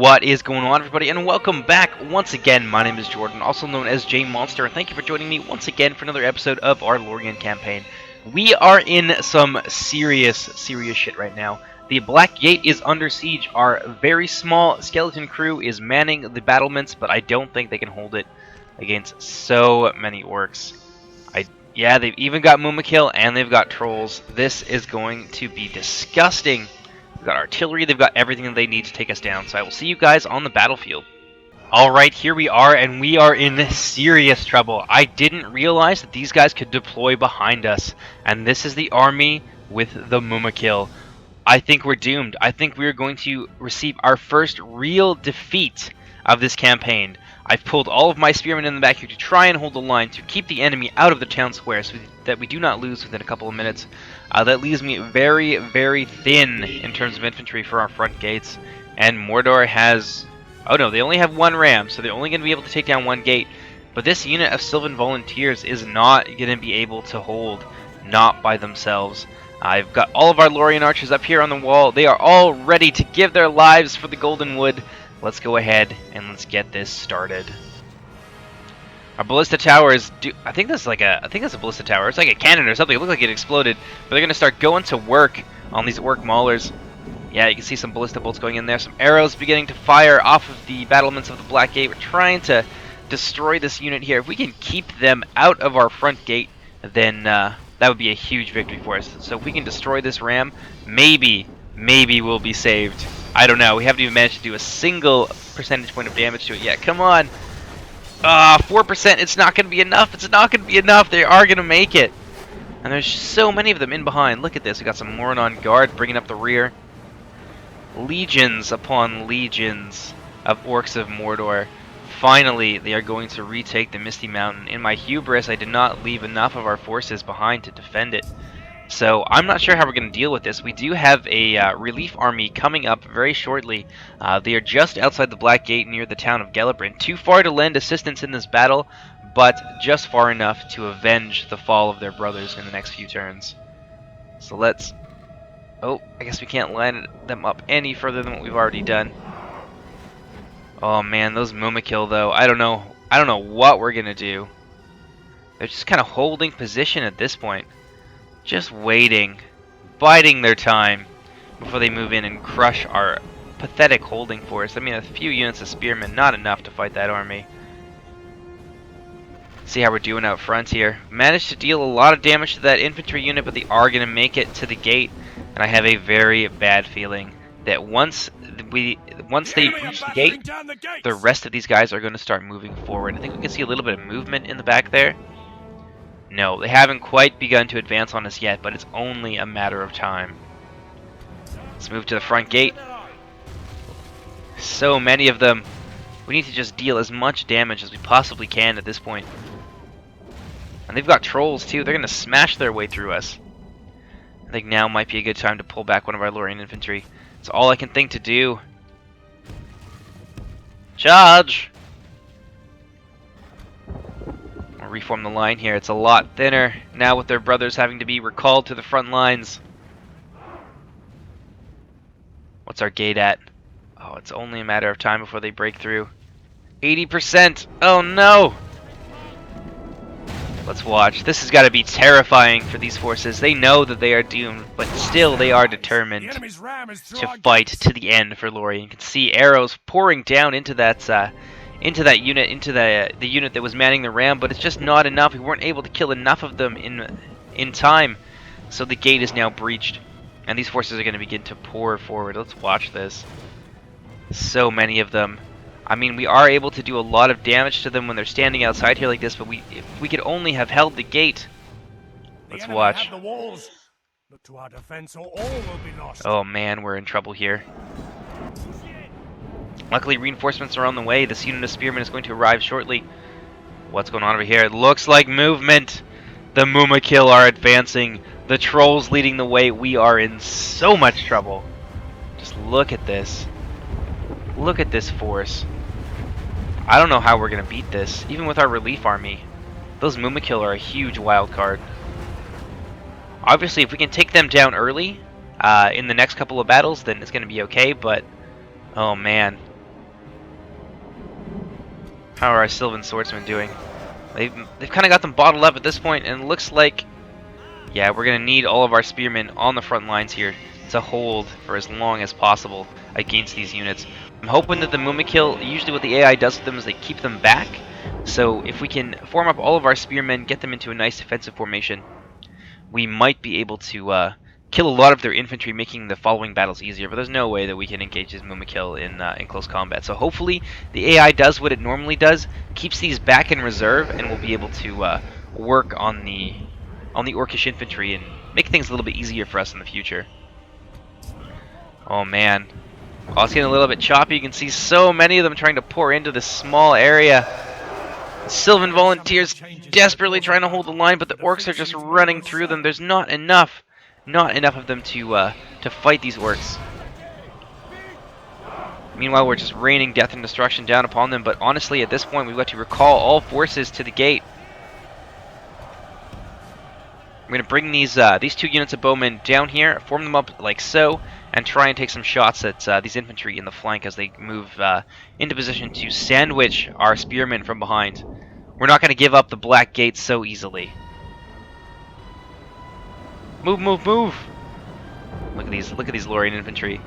What is going on, everybody, and welcome back once again. My name is Jordan, also known as J Monster, and thank you for joining me once again for another episode of our Lorien campaign. We are in some serious shit right now. The Black Gate is under siege. Our very small skeleton crew is manning the battlements, but I don't think they can hold it against so many orcs. Yeah, they've even got Mumakil and they've got trolls. This is going to be disgusting. They've got artillery, they've got everything that they need to take us down. So I will see you guys on the battlefield. Alright, here we are, and we are in serious trouble. I didn't realize that these guys could deploy behind us. And this is the army with the Mumakil. I think we're doomed. I think we're going to receive our first real defeat of this campaign. I've pulled all of my spearmen in the back here to try and hold the line, to keep the enemy out of the town square so that we do not lose within a couple of minutes. That leaves me very thin in terms of infantry for our front gates. And Mordor has... oh no, they only have one ram, so they're only going to be able to take down one gate. But this unit of Sylvan volunteers is not going to be able to hold, not by themselves. I've got all of our Lorien archers up here on the wall. They are all ready to give their lives for the Golden Wood. Let's go ahead and let's get this started. Our ballista tower is... I think that's a ballista tower. It's like a cannon or something. It looked like it exploded. But they're going to start going to work on these orc maulers. Yeah, you can see some ballista bolts going in there. Some arrows beginning to fire off of the battlements of the Black Gate. We're trying to destroy this unit here. If we can keep them out of our front gate, then that would be a huge victory for us. So if we can destroy this ram, maybe we'll be saved. I don't know. We haven't even managed to do a single percentage point of damage to it yet. Come on. 4%. It's not going to be enough. It's not going to be enough. They are going to make it. And there's so many of them in behind. Look at this. We got some more on guard bringing up the rear. Legions upon legions of Orcs of Mordor. Finally, they are going to retake the Misty Mountain. In my hubris, I did not leave enough of our forces behind to defend it. So I'm not sure how we're going to deal with this. We do have a relief army coming up very shortly. They are just outside the Black Gate near the town of Gellibrand. Too far to lend assistance in this battle, but just far enough to avenge the fall of their brothers in the next few turns. So let's... oh, I guess we can't line them up any further than what we've already done. Oh man, those Mumakil though, I don't know what we're going to do. They're just kind of holding position at this point. Just waiting, biding their time before they move in and crush our pathetic holding force. I mean, a few units of spearmen, not enough to fight that army. See how we're doing out front here. Managed to deal a lot of damage to that infantry unit, but they are going to make it to the gate. And I have a very bad feeling that once they reach the gate, the rest of these guys are going to start moving forward. I think we can see a little bit of movement in the back there. No, they haven't quite begun to advance on us yet, but it's only a matter of time. Let's move to the front gate. So many of them. We need to just deal as much damage as we possibly can at this point. And they've got trolls too. They're going to smash their way through us. I think now might be a good time to pull back one of our Lorien infantry. It's all I can think to do. Charge! Reform the line here. It's a lot thinner now with their brothers having to be recalled to the front lines. What's our gate at? Oh, it's only a matter of time before they break through. 80%! Oh no! Let's watch. This has got to be terrifying for these forces. They know that they are doomed, but still they are determined to fight to the end for Lorien. You can see arrows pouring down into that unit, into the unit that was manning the ram, but it's just not enough. We weren't able to kill enough of them in time, so the gate is now breached, and these forces are going to begin to pour forward. Let's watch this. So many of them. I mean, we are able to do a lot of damage to them when they're standing outside here like this, but if we could only have held the gate. Let's watch. Look to our defense or all will be lost. Oh man, we're in trouble here. Luckily, reinforcements are on the way. This unit of spearmen is going to arrive shortly. What's going on over here? It looks like movement. The Mumakil are advancing. The trolls leading the way. We are in so much trouble. Just look at this. Look at this force. I don't know how we're going to beat this, even with our relief army. Those Mumakil are a huge wild card. Obviously, if we can take them down early in the next couple of battles, then it's going to be okay, but oh man. How are our Sylvan swordsmen doing? They've kind of got them bottled up at this point, and it looks like, yeah, we're going to need all of our spearmen on the front lines here to hold for as long as possible against these units. I'm hoping that the Mumakil, usually what the AI does with them is they keep them back. So if we can form up all of our spearmen, get them into a nice defensive formation, we might be able to kill a lot of their infantry, making the following battles easier. But there's no way that we can engage this Mumakil in close combat. So hopefully the AI does what it normally does, keeps these back in reserve, and we'll be able to work on the Orcish infantry and make things a little bit easier for us in the future. Oh man. Oh, it's getting a little bit choppy. You can see so many of them trying to pour into this small area. Sylvan volunteers desperately trying to hold the line, but the orcs are just running through them. There's not enough of them to fight these orcs. Meanwhile, we're just raining death and destruction down upon them, but honestly, at this point, we've got to recall all forces to the gate. We're going to bring these 2 units of bowmen down here, form them up like so, and try and take some shots at these infantry in the flank as they move into position to sandwich our spearmen from behind. We're not going to give up the Black Gate so easily. Move, move, move! Look at these Lorien infantry.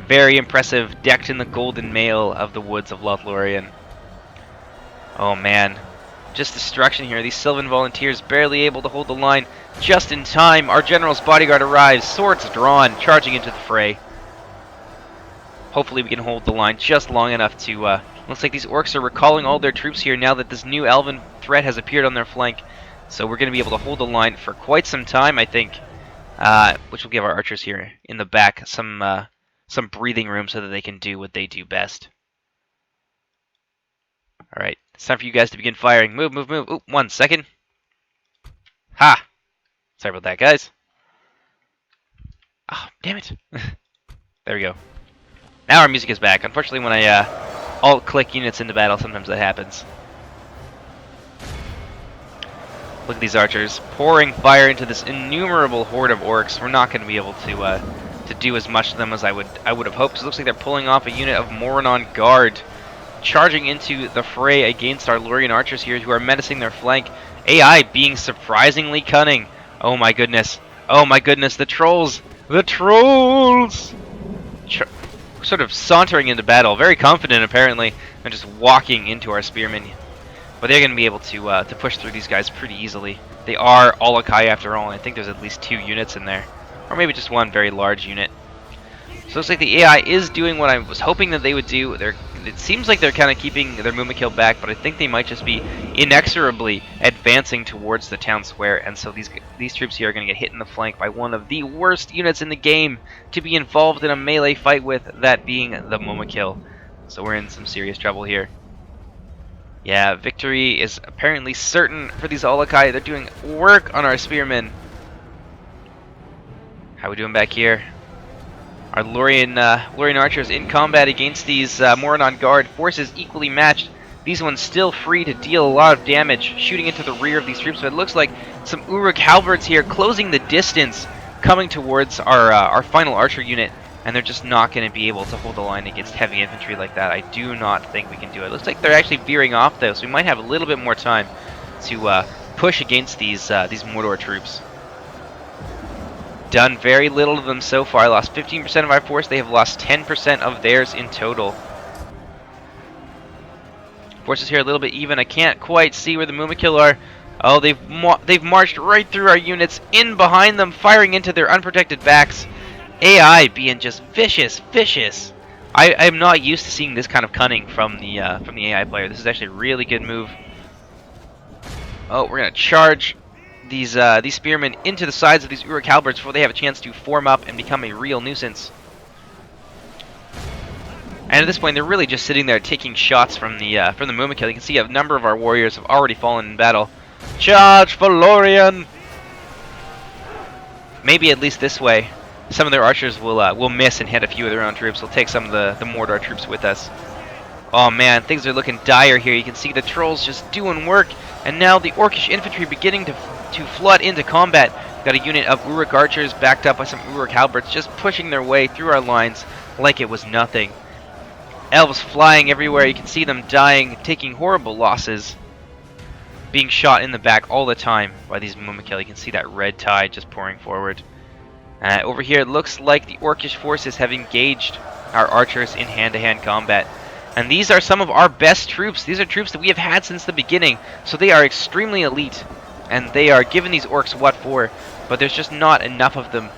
Very impressive, decked in the golden mail of the woods of Lorien. Oh man. Just destruction here. These Sylvan volunteers barely able to hold the line. Just in time, our general's bodyguard arrives, swords drawn, charging into the fray. Hopefully we can hold the line just long enough to... looks like these orcs are recalling all their troops here now that this new elven threat has appeared on their flank. So we're going to be able to hold the line for quite some time, I think. Which will give our archers here in the back some breathing room so that they can do what they do best. Alright, it's time for you guys to begin firing. Move, move, move. Oop, 1 second. Ha! Sorry about that, guys. Oh, damn it. There we go. Now our music is back. Unfortunately, when I alt-click units into battle, sometimes that happens. Look at these archers pouring fire into this innumerable horde of orcs. We're not going to be able to do as much to them as I would have hoped. It looks like they're pulling off a unit of Mordor Guard, charging into the fray against our Lorien archers here, who are menacing their flank. AI being surprisingly cunning. Oh my goodness. Oh my goodness, the trolls! The trolls! Sort of sauntering into battle, very confident apparently, and just walking into our spearmen. But they're going to be able to push through these guys pretty easily. They are Olokai after all, and I think there's at least 2 units in there. Or maybe just 1 very large unit. So it looks like the AI is doing what I was hoping that they would do. It seems like they're kind of keeping their Mumakil back, but I think they might just be inexorably advancing towards the town square. And so these troops here are going to get hit in the flank by one of the worst units in the game to be involved in a melee fight with, that being the Mumakil. So we're in some serious trouble here. Yeah, victory is apparently certain for these Olokai. They're doing work on our spearmen. How are we doing back here? Our Lorien archers in combat against these Mordor Guard forces equally matched. These ones still free to deal a lot of damage, shooting into the rear of these troops. But it looks like some Uruk halberds here closing the distance, coming towards our final archer unit, and they're just not going to be able to hold the line against heavy infantry like that. I do not think we can do it. Looks like they're actually veering off though, so we might have a little bit more time to push against these Mordor troops. Done very little to them so far. Lost 15% of our force. They have lost 10% of theirs in total. Forces here a little bit even. I can't quite see where the Mumakil are. Oh, they've marched right through our units, in behind them, firing into their unprotected backs. AI being just vicious. I am not used to seeing this kind of cunning from the AI player. This is actually a really good move. Oh, we're gonna charge these spearmen into the sides of these Uruk halberds before they have a chance to form up and become a real nuisance. And at this point, they're really just sitting there taking shots from the Mumakil. You can see a number of our warriors have already fallen in battle. Charge for Lorien! Maybe at least this way, some of their archers will miss and hit a few of their own troops. We'll take some of the Mordor troops with us. Oh man, things are looking dire here. You can see the trolls just doing work, and now the Orcish infantry beginning to flood into combat. Got a unit of Uruk archers backed up by some Uruk halberds just pushing their way through our lines like it was nothing. Elves flying everywhere. You can see them dying, taking horrible losses, being shot in the back all the time by these Mumakil. You can see that red tide just pouring forward. Over here, it looks like the Orcish forces have engaged our archers in hand-to-hand combat. And these are some of our best troops. These are troops that we have had since the beginning. So they are extremely elite. And they are giving these orcs what for. But there's just not enough of them.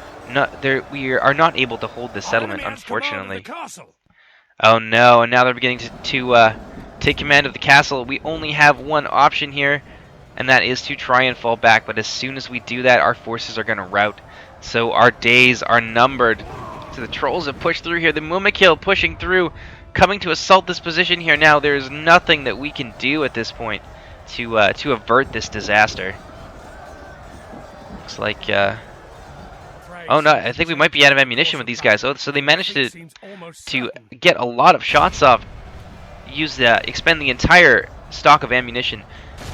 We are not able to hold this settlement, unfortunately. Oh no, and now they're beginning to take command of the castle. We only have one option here, and that is to try and fall back. But as soon as we do that, our forces are going to rout. So our days are numbered. So the trolls have pushed through here. The Mumakil pushing through, coming to assault this position here now. There is nothing that we can do at this point to avert this disaster. Looks like oh no, I think we might be out of ammunition with these guys. Oh, so they managed to get a lot of shots off. Expend the entire stock of ammunition.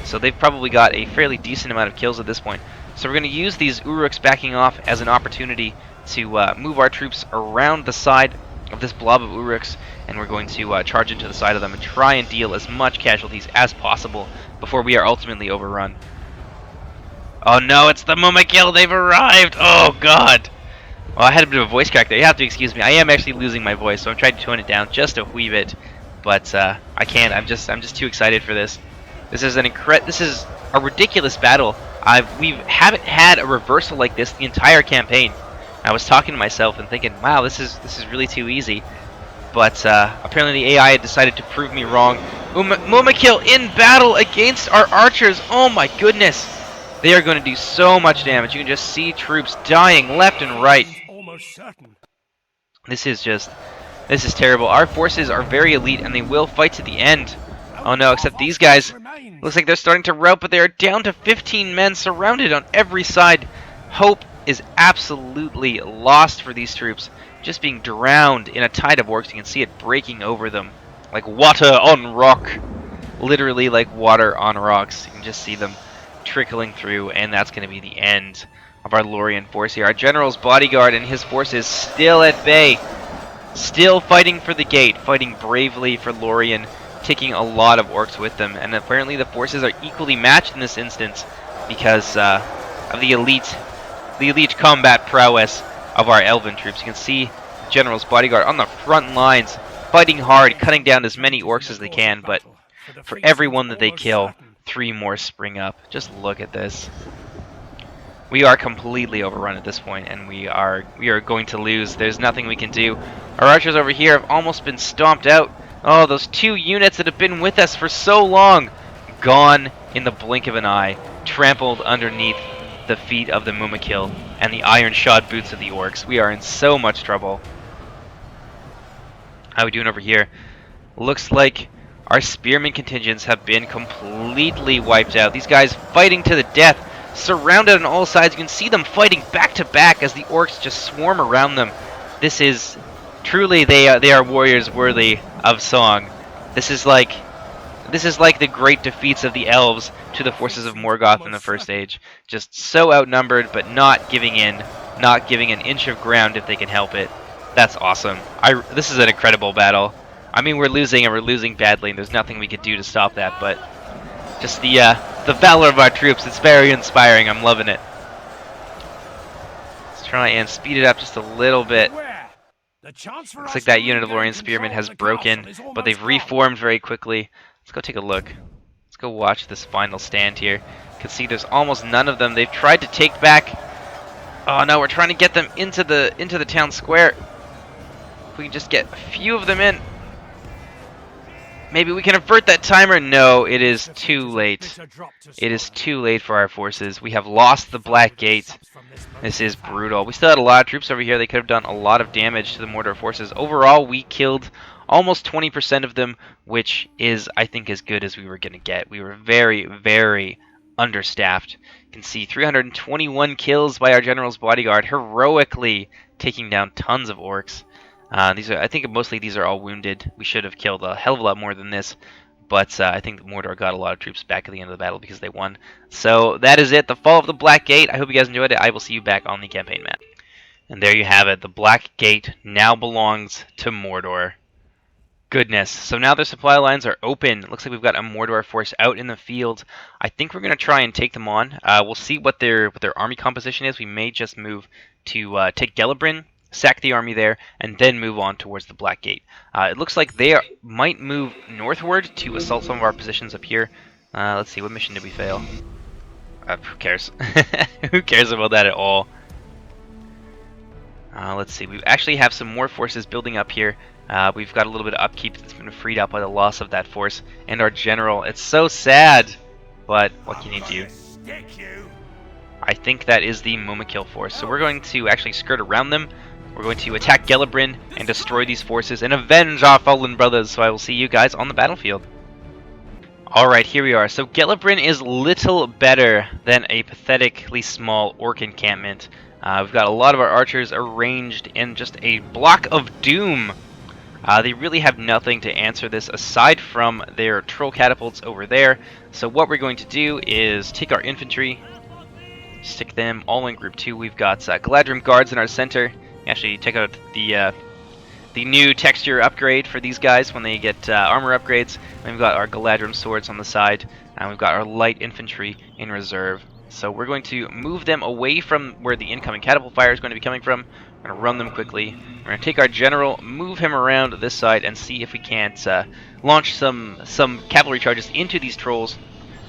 So they've probably got a fairly decent amount of kills at this point. So we're going to use these Uruks backing off as an opportunity to move our troops around the side of this blob of Uruks, and we're going to charge into the side of them and try and deal as much casualties as possible before we are ultimately overrun. Oh no, it's the Mumakil, they've arrived! Oh god! Well, I had a bit of a voice crack there. You have to excuse me. I am actually losing my voice, so I'm trying to tone it down just a wee bit. But I can't. I'm just too excited for this. This is a ridiculous battle. We haven't had a reversal like this the entire campaign. I was talking to myself and thinking, wow, this is really too easy. But apparently the AI had decided to prove me wrong. Mumakil in battle against our archers. Oh my goodness. They are going to do so much damage. You can just see troops dying left and right. This is terrible. Our forces are very elite and they will fight to the end. Oh no, except these guys. Looks like they're starting to rout, but they are down to 15 men, surrounded on every side. Hope is absolutely lost for these troops. Just being drowned in a tide of orcs. You can see it breaking over them like water on rock. Literally like water on rocks. You can just see them trickling through, and that's going to be the end of our Lorien force here. Our general's bodyguard and his forces still at bay. Still fighting for the gate, fighting bravely for Lorien, taking a lot of orcs with them, and apparently the forces are equally matched in this instance because of the elite combat prowess of our Elven troops. You can see the general's bodyguard on the front lines, fighting hard, cutting down as many orcs as they can, but for every one that they kill, 3 more spring up. Just look at this. We are completely overrun at this point, and we are going to lose. There's nothing we can do. Our archers over here have almost been stomped out. Oh, those 2 units that have been with us for so long, gone in the blink of an eye, trampled underneath the feet of the Mumakil and the iron-shod boots of the orcs. We are in so much trouble. How are we doing over here? Looks like our spearman contingents have been completely wiped out. These guys fighting to the death, surrounded on all sides. You can see them fighting back to back as the orcs just swarm around them. This is truly, they are warriors worthy of song. This is like the great defeats of the elves to the forces of Morgoth in the First Age. Just so outnumbered, but not giving in, not giving an inch of ground if they can help it. That's awesome. This is an incredible battle. I mean, we're losing, and we're losing badly, and there's nothing we could do to stop that, but just the valor of our troops, it's very inspiring. I'm loving it. Let's try and speed it up just a little bit. Looks like that unit of Lorien spearmen has broken, but they've reformed very quickly. Let's go take a look. Let's go watch this final stand here. You can see there's almost none of them. They've tried to take back. Oh no, we're trying to get them into the town square. If we can just get a few of them in. Maybe we can avert that timer. No, it is too late. It is too late for our forces. We have lost the Black Gate. This is brutal. We still had a lot of troops over here. They could have done a lot of damage to the Mordor forces. Overall, we killed almost 20% of them, which is, I think, as good as we were going to get. We were very, very understaffed. You can see 321 kills by our general's bodyguard, heroically taking down tons of orcs. I think mostly these are all wounded. We should have killed a hell of a lot more than this, but I think Mordor got a lot of troops back at the end of the battle because they won. So that is it, the fall of the Black Gate. I hope you guys enjoyed it. I will see you back on the campaign map. And there you have it. The Black Gate now belongs to Mordor. goodness. So now their supply lines are open. Looks like we've got a Mordor force out in the field. I think we're going to try and take them on. We'll see what their army composition is. We may just move to take Gelibrin, sack the army there, and then move on towards the Black Gate. It looks like they might move northward to assault some of our positions up here. Let's see, what mission did we fail? Who cares? Who cares about that at all? Let's see, we actually have some more forces building up here. We've got a little bit of upkeep that's been freed up by the loss of that force. And our general, it's so sad, but what can you do? I think that is the Mumakil force. So we're going to actually skirt around them. We're going to attack Gelibrin and destroy these forces and avenge our fallen brothers. So I will see you guys on the battlefield. Alright, here we are. So Gelibrin is little better than a pathetically small orc encampment. We've got a lot of our archers arranged in just a block of doom. They really have nothing to answer this aside from their troll catapults over there. So what we're going to do is take our infantry, stick them all in group 2. We've got Galadrim guards in our center. Actually, check out the new texture upgrade for these guys when they get armor upgrades. And we've got our Galadrim swords on the side, and we've got our light infantry in reserve. So we're going to move them away from where the incoming catapult fire is going to be coming from. We're going to run them quickly. We're going to take our general, move him around this side, and see if we can't launch some cavalry charges into these trolls.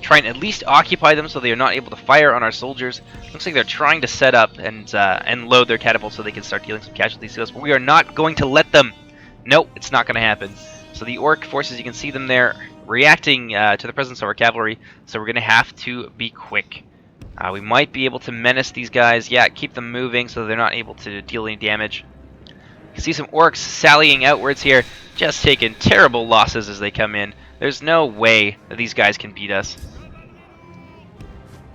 Try and at least occupy them so they are not able to fire on our soldiers. Looks like they're trying to set up and load their catapults so they can start dealing some casualties to us. But we are not going to let them. Nope, it's not going to happen. So the orc forces, you can see them there reacting to the presence of our cavalry. So we're going to have to be quick. We might be able to menace these guys. Yeah, keep them moving so they're not able to deal any damage. You can see some orcs sallying outwards here, just taking terrible losses as they come in. There's no way that these guys can beat us.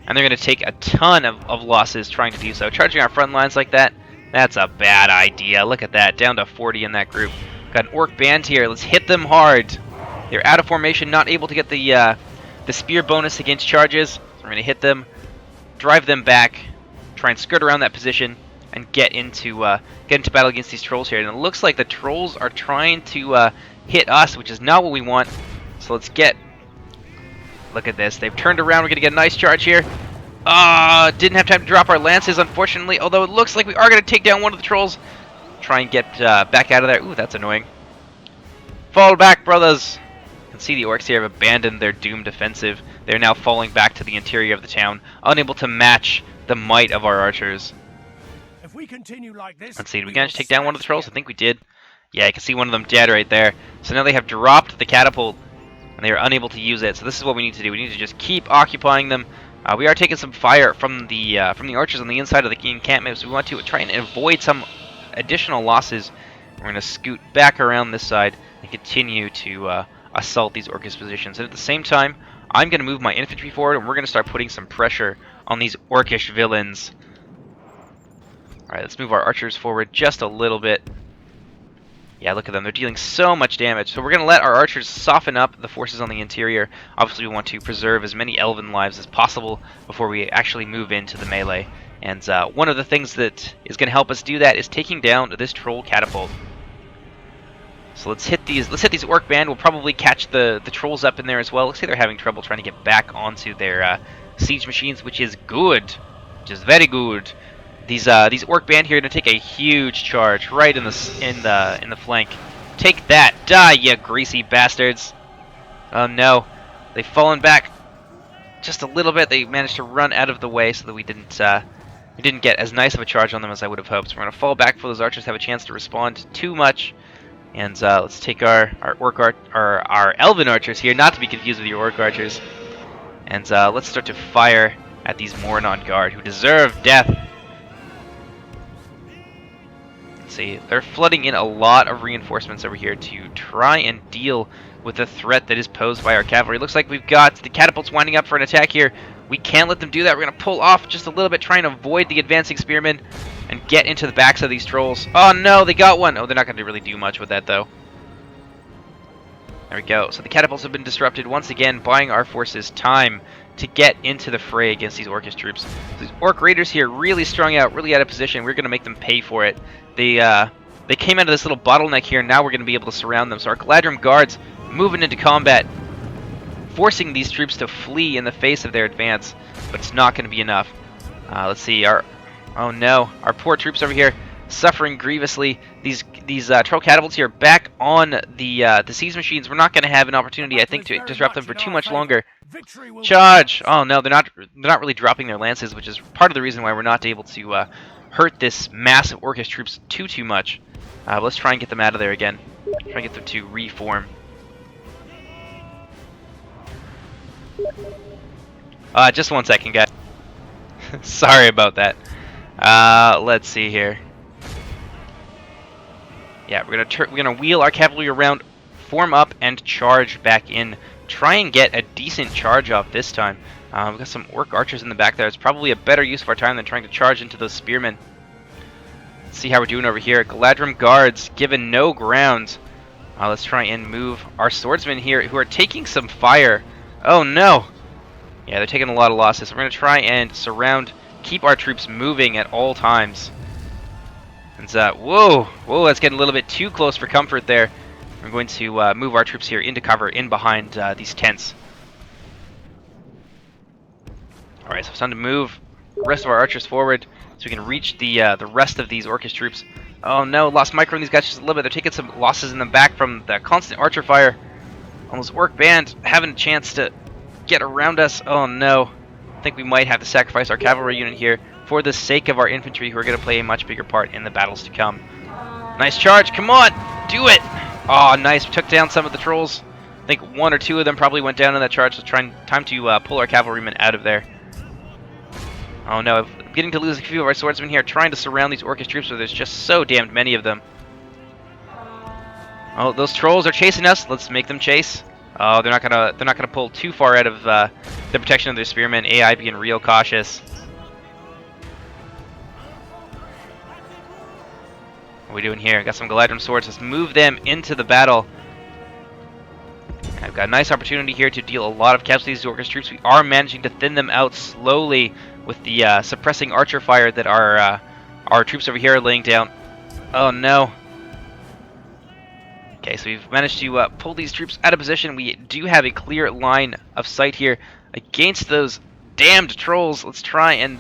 And they're going to take a ton of losses trying to do so. Charging our front lines like that, that's a bad idea. Look at that, down to 40 in that group. Got an orc band here. Let's hit them hard. They're out of formation, not able to get the spear bonus against charges. So we're going to hit them, drive them back, try and skirt around that position, and get into battle against these trolls here. And it looks like the trolls are trying to hit us, which is not what we want. So let's get... Look at this. They've turned around. We're going to get a nice charge here. Didn't have time to drop our lances, unfortunately, although it looks like we are going to take down one of the trolls. Try and get back out of there. Ooh, that's annoying. Fall back, brothers. You can see the orcs here have abandoned their doomed defensive. They're now falling back to the interior of the town, unable to match the might of our archers. If we continue like this, let's see, did we manage to take down one of the trolls? I think we did. Yeah, you can see one of them dead right there. So now they have dropped the catapult, and they are unable to use it. So this is what we need to do. We need to just keep occupying them. We are taking some fire from the archers on the inside of the encampment, so we want to try and avoid some additional losses. We're going to scoot back around this side and continue to assault these orcish positions. And at the same time, I'm going to move my infantry forward, and we're going to start putting some pressure on these orcish villains. Alright, let's move our archers forward just a little bit. Yeah, look at them. They're dealing so much damage. So we're going to let our archers soften up the forces on the interior. Obviously, we want to preserve as many elven lives as possible before we actually move into the melee. And one of the things that is going to help us do that is taking down this troll catapult. So let's hit these orc band. We'll probably catch the trolls up in there as well. Looks like they're having trouble trying to get back onto their siege machines, which is good. Which is very good. These orc band here are gonna take a huge charge right in the flank. Take that, die, you greasy bastards! Oh no, they've fallen back just a little bit. They managed to run out of the way so that we didn't get as nice of a charge on them as I would have hoped. So we're gonna fall back before those archers have a chance to respond too much. And let's take our elven archers here, not to be confused with your orc archers. And let's start to fire at these Mornon guard who deserve death. See, they're flooding in a lot of reinforcements over here to try and deal with the threat that is posed by our cavalry. Looks like we've got the catapults winding up for an attack here. We can't let them do that. We're going to pull off just a little bit, trying to avoid the advancing spearmen and get into the backs of these trolls. Oh no, they got one. Oh, they're not going to really do much with that though. There we go. So the catapults have been disrupted once again, buying our forces time to get into the fray against these orcish troops. These orc raiders here really strung out, really out of position. We're going to make them pay for it. They They came out of this little bottleneck here, and now we're going to be able to surround them. So our Galadrim guards moving into combat, forcing these troops to flee in the face of their advance, but it's not going to be enough. Let's see, oh no, our poor troops over here suffering grievously. These troll catapults here back on the siege machines. We're not going to have an opportunity, I think, to disrupt them for too much longer. Charge! Oh no, they're not really dropping their lances, which is part of the reason why we're not able to hurt this massive Orcish troops too much. Let's try and get them out of there again. Try and get them to reform. Just 1 second, guys. Sorry about that. Let's see here. Yeah, we're gonna wheel our cavalry around, form up, and charge back in. Try and get a decent charge off this time. We've got some orc archers in the back there. It's probably a better use of our time than trying to charge into those spearmen. Let's see how we're doing over here. Galadrim guards given no ground. Let's try and move our swordsmen here who are taking some fire. Oh no! Yeah, they're taking a lot of losses. So we're going to try and surround, keep our troops moving at all times. And whoa, that's getting a little bit too close for comfort there. We're going to move our troops here into cover, in behind these tents. Alright, so it's time to move the rest of our archers forward so we can reach the rest of these Orcish troops. Oh no, lost micro on these guys just a little bit. They're taking some losses in the back from the constant archer fire. Almost Orc band having a chance to get around us. Oh no. I think we might have to sacrifice our cavalry unit here for the sake of our infantry, who are going to play a much bigger part in the battles to come. Nice charge. Come on. Do it. Oh, nice. We took down some of the trolls. I think 1 or 2 of them probably went down in that charge. So time to pull our cavalrymen out of there. Oh no. I'm getting to lose a few of our swordsmen here, trying to surround these Orcish troops, where there's just so damned many of them. Oh, those trolls are chasing us. Let's make them chase. Oh, they're not gonna pull too far out of the protection of their spearmen. AI being real cautious. What are we doing here? Got some Galadrim swords. Let's move them into the battle. I've got a nice opportunity here to deal a lot of casualties to Orcish troops. We are managing to thin them out slowly with the suppressing archer fire that our troops over here are laying down. Oh no. Okay, so we've managed to pull these troops out of position. We do have a clear line of sight here against those damned trolls. Let's try and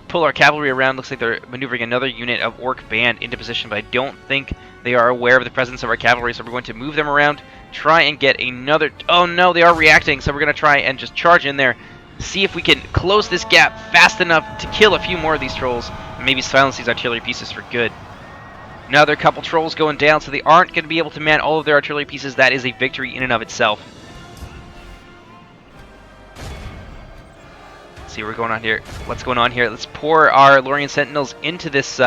pull our cavalry around. Looks like they're maneuvering another unit of Orc band into position, but I don't think they are aware of the presence of our cavalry, so we're going to move them around, try and get another... Oh no, they are reacting, so we're going to try and just charge in there, see if we can close this gap fast enough to kill a few more of these trolls, and maybe silence these artillery pieces for good. Another couple trolls going down, so they aren't going to be able to man all of their artillery pieces. That is a victory in and of itself. Let's see what's going on here. What's going on here? Let's pour our Lorien Sentinels into this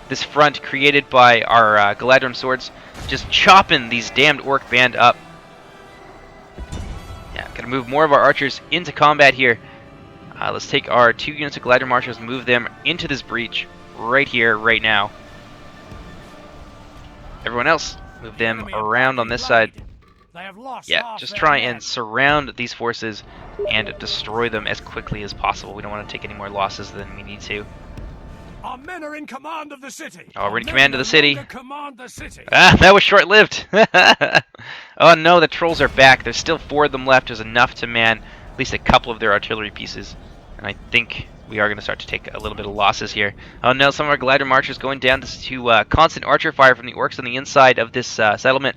this front created by our Galadrim swords, just chopping these damned Orc band up. Yeah, gonna move more of our archers into combat here. Let's take our 2 units of Galadrim archers, move them into this breach right here, right now. Everyone else, move them around on this side. Yeah, just try and surround these forces and destroy them as quickly as possible. We don't want to take any more losses than we need to. Our men are in command of the city. Oh, we're in command of the city. Ah, that was short-lived. Oh no, the trolls are back. There's still 4 of them left. There's enough to man at least a couple of their artillery pieces. And I think we are going to start to take a little bit of losses here. Oh no, some of our Galadrim archers going down to constant archer fire from the Orcs on the inside of this settlement.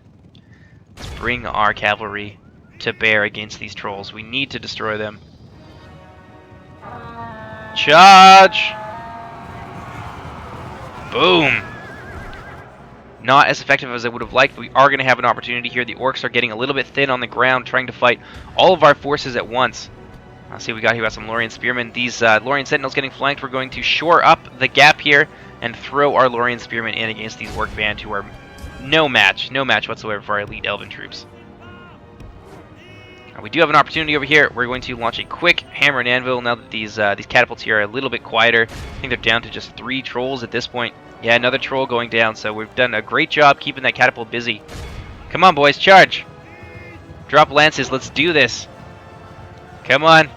Let's bring our cavalry to bear against these trolls. We need to destroy them. Charge! Boom! Not as effective as I would have liked, but we are going to have an opportunity here. The Orcs are getting a little bit thin on the ground, trying to fight all of our forces at once. Let's see what we got here. We got some Lorien Spearmen. These Lorien Sentinels getting flanked. We're going to shore up the gap here and throw our Lorien Spearmen in against these Orc band, who are no match whatsoever for our elite Elven troops. We do have an opportunity over here. We're going to launch a quick hammer and anvil now that these catapults here are a little bit quieter. I think they're down to just 3 trolls at this point. Yeah, another troll going down, so we've done a great job keeping that catapult busy. Come on, boys, charge! Drop lances, let's do this. Come on.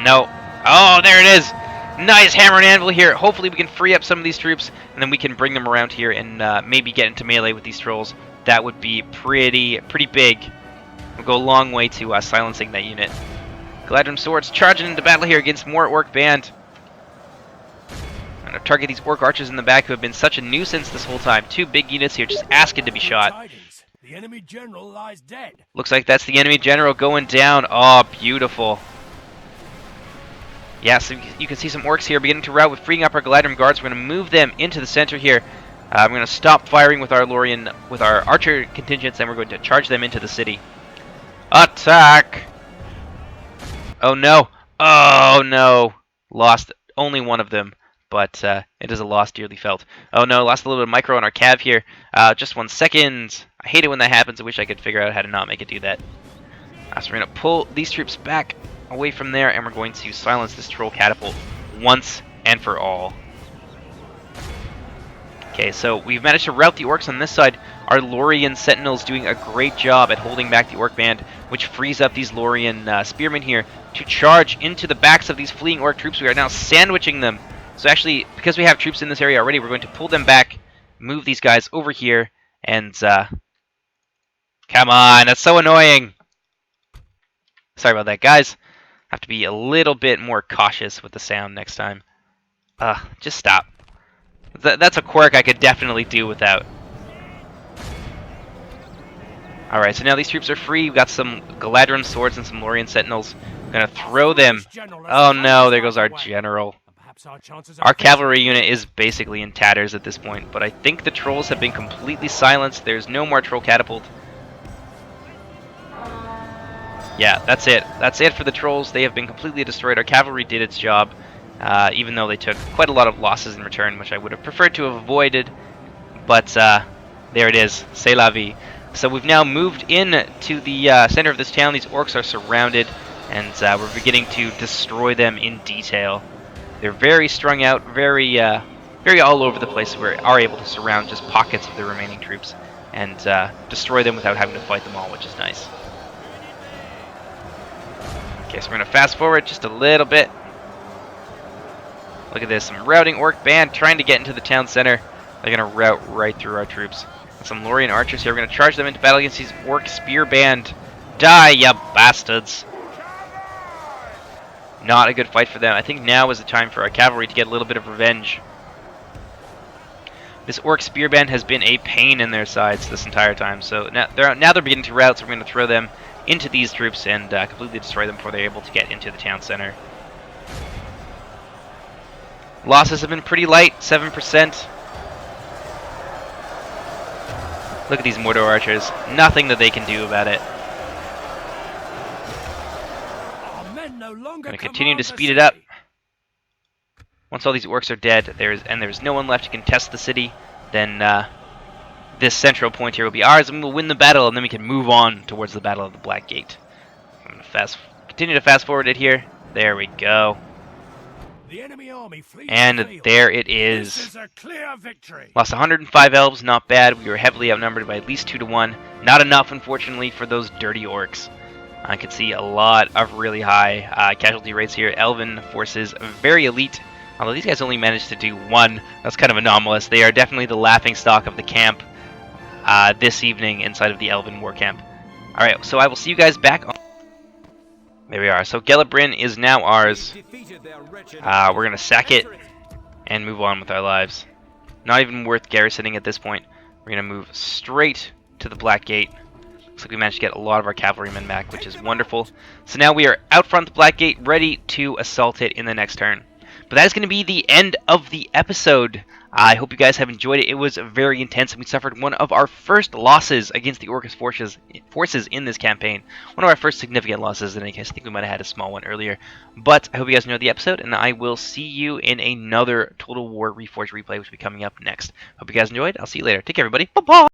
No. Oh, there it is! Nice hammer and anvil here. Hopefully we can free up some of these troops, and then we can bring them around here and maybe get into melee with these trolls. That would be pretty big. We'll go a long way to silencing that unit. Galadrim swords charging into battle here against more orc band. I'm going to target these orc archers in the back who have been such a nuisance this whole time. 2 big units here just asking to be shot. The enemy general lies dead. Looks like that's the enemy general going down. Oh, beautiful. Yeah, so you can see some orcs here beginning to rout with freeing up our Galadrim guards. We're going to move them into the center here. I'm going to stop firing with our Lorien, with our archer contingents, and we're going to charge them into the city. Attack! Oh no! Oh no! Lost only one of them, but it is a loss dearly felt. Oh no, lost a little bit of micro on our cav here. Just 1 second. I hate it when that happens. I wish I could figure out how to not make it do that. So we're going to pull these troops back away from there, and we're going to silence this troll catapult once and for all. Okay, so we've managed to rout the orcs on this side. Our Lorien sentinels doing a great job at holding back the orc band, which frees up these Lorien spearmen here to charge into the backs of these fleeing orc troops. We are now sandwiching them. So actually, because we have troops in this area already, we're going to pull them back, move these guys over here, and come on, that's so annoying. Sorry about that, guys. Have to be a little bit more cautious with the sound next time. Just stop. That's a quirk I could definitely do without. Alright, so now these troops are free. We've got some Galadrim swords and some Lorien sentinels. I'm gonna throw them. Oh no, there goes our general. Our cavalry unit is basically in tatters at this point, but I think the trolls have been completely silenced. There's no more troll catapult. Yeah, that's it. That's it for the trolls. They have been completely destroyed. Our cavalry did its job, even though they took quite a lot of losses in return, which I would have preferred to have avoided. But there it is. C'est la vie. So we've now moved in to the center of this town. These orcs are surrounded, and we're beginning to destroy them in detail. They're very strung out, very all over the place. We are able to surround just pockets of the remaining troops and destroy them without having to fight them all, which is nice. Okay, so we're going to fast forward just a little bit. Look at this, some routing orc band trying to get into the town center. They're going to rout right through our troops. And some Lorien archers here. We're going to charge them into battle against these orc spear band. Die, ya bastards! Not a good fight for them. I think now is the time for our cavalry to get a little bit of revenge. This orc spear band has been a pain in their sides this entire time. So now they're beginning to rout, so we're going to throw them into these troops and completely destroy them before they're able to get into the town center. Losses have been pretty light, 7%. Look at these Mordor archers. Nothing that they can do about it. Going to continue to speed it up. Once all these orcs are dead, there's no one left to contest the city, then this central point here will be ours, and we'll win the battle, and then we can move on towards the Battle of the Black Gate. I'm going to continue to fast forward it here. There we go. The enemy army flees and the field. there it is. This is a clear victory. Lost 105 elves, not bad. We were heavily outnumbered by at least 2 to 1. Not enough, unfortunately, for those dirty orcs. I could see a lot of really high casualty rates here. Elven forces, very elite. Although these guys only managed to do 1. That's kind of anomalous. They are definitely the laughingstock of the camp this evening inside of the Elven war camp. Alright, so I will see you guys back on... There we are. So Gelibrin is now ours. We're going to sack it and move on with our lives. Not even worth garrisoning at this point. We're going to move straight to the Black Gate. Looks like we managed to get a lot of our cavalrymen back, which is wonderful. So now we are out front the Black Gate, ready to assault it in the next turn. But that is going to be the end of the episode. I hope you guys have enjoyed it. It was very intense, and we suffered one of our first losses against the Orcish forces in this campaign. One of our first significant losses, in any case. I think we might have had a small one earlier. But I hope you guys enjoyed the episode, and I will see you in another Total War Reforged replay, which will be coming up next. Hope you guys enjoyed. I'll see you later. Take care, everybody. Bye-bye!